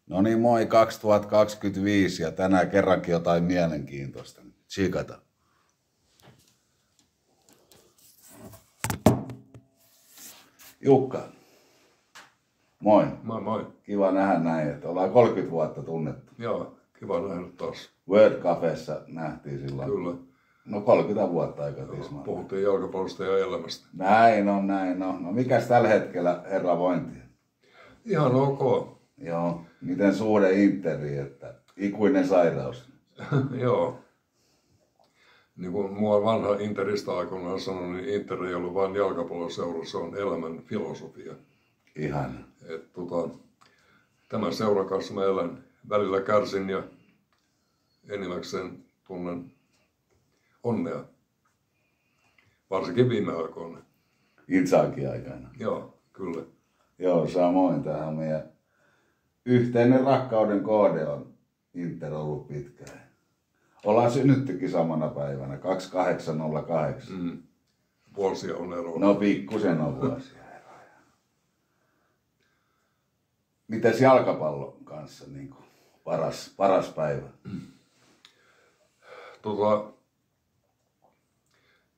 No niin, moi 2025 ja tänään kerrankin jotain mielenkiintoista. Tsikata. Jukka. Moi. Moi moi. Kiva nähdä näin, että ollaan 30 vuotta tunnettu. Joo, kiva nähdä taas. Word Cafessa nähtiin silloin. Kyllä. No 30 vuotta aika tismaa. Puhuttiin jalkapallosta ja elämästä. Näin on. No mikäs tällä hetkellä herra vointi? Ihan ok. Joo. Miten suhde Interiin, että ikuinen sairaus? Joo. Niin kuin mua vanha Interistä aikoinaan sanoi, niin Inter ei ollut vain jalkapalloseura, se on elämän filosofia. Ihan. Tämän seuran kanssa mä elän. Välillä kärsin ja enimmäkseen tunnen onnea. Varsinkin viime aikoina. Itseäkin aikana. Joo, kyllä. Joo, samoin. Tähän meidän yhteinen rakkauden kohde on Inter ollut pitkään. Ollaan synnyttykin samana päivänä, 2808. Vuosia on eroa. No pikkusen on vuosia eroa. Mites jalkapallon kanssa niin kuin paras päivä?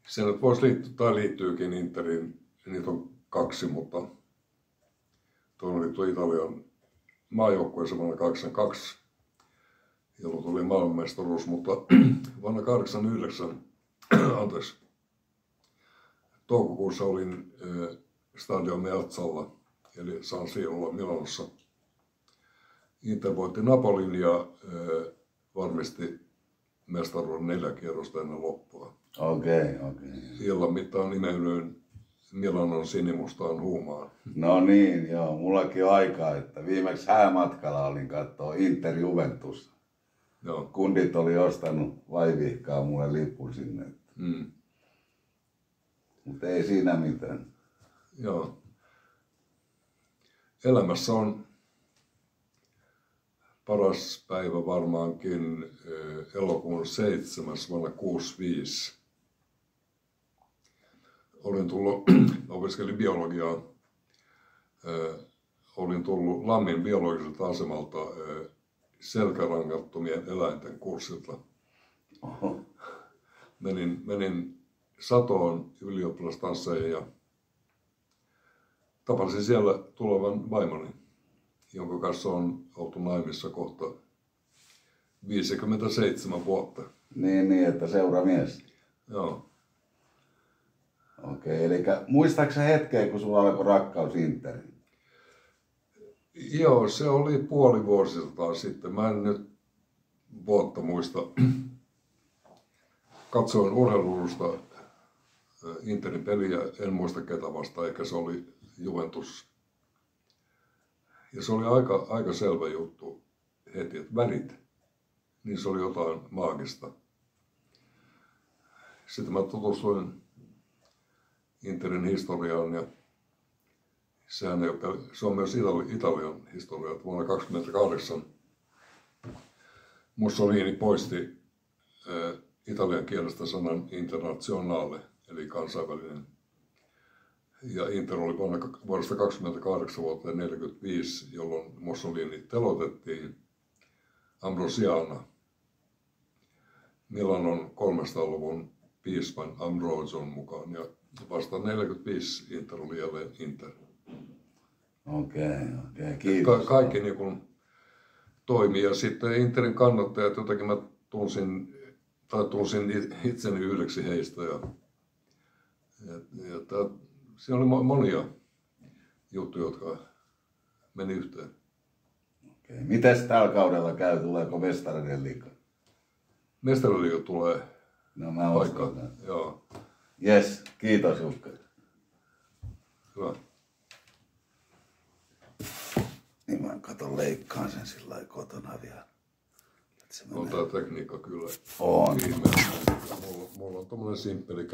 Se nyt voisi liittyä tai liittyykin Interiin. Niitä on kaksi, mutta toinen liittyy Italian maajoukkueeseen vuonna 1982, jolloin tuli maailmanmestaruus, mutta vuonna 1989, toukokuussa olin Stadio Meazzalla, eli San Sirolla Milanossa. Inter voitti Napolin ja varmisti mestaruuden 4 kierrosta ennen loppua. Okei. Illan mittaan nimeydyin Milanon sinimustaan huumaan. No niin, joo. Mullakin on aikaa, että viimeksi häämatkalla olin katsoa Inter Juventus. Joo. Kundit oli ostanut vaivihkaa mulle lipun sinne. Mutta ei siinä mitään. Joo. Elämässä on paras päivä varmaankin elokuun 7. vuonna 1965. Opiskelin biologiaa. Olin tullut Lammin biologiselta asemalta selkärangattomien eläinten kurssilta. Oho. Menin Satoon ylioppilastansseihin ja tapasin siellä tulevan vaimoni, jonka kanssa on oltu naimissa kohta 57 vuotta. Niin, että seuramies. Joo. Okei, eli muistaaksä hetkeä, kun sulla alkoi rakkaus Interiin? Joo, se oli puoli vuosisataa sitten. Mä en nyt vuotta muista. Katsoin urheilusta Interin peliä, en muista ketä vastaan, eikä se oli Juventus. Ja se oli aika selvä juttu heti, että värit, niin se oli jotain maagista. Sitten mä tutustuin Interin historiaan ja se on myös Italian historia. Vuonna 1928 Mussolini poisti italian kielestä sanan internazionale, eli kansainvälinen. Ja Inter oli vuodesta 1928 vuoteen 1945, jolloin Mussolini teloitettiin Ambrosiana, Milanon 300-luvun piispan Ambrosian mukaan. Ja vasta 1945 Inter oli jälleen Inter. Okei, kiitos. Kaikki niin kuin toimi. Ja sitten Interin kannattajat, jotenkin mä tunsin itseni yhdeksi heistä. Siinä oli monia juttuja, jotka meni yhteen. Okei. Mites tällä kaudella käy? Tuleeko Mestarien liiga? Mestariliiga tulee. No mä uskon tämän. Joo. Jes, kiitos Jukka. Hyvä. Niin mä katon leikkaan sen sillä lailla kotona vielä. On tää tekniikka kyllä. On. Ihmeellinen. Mulla on tommonen simppeli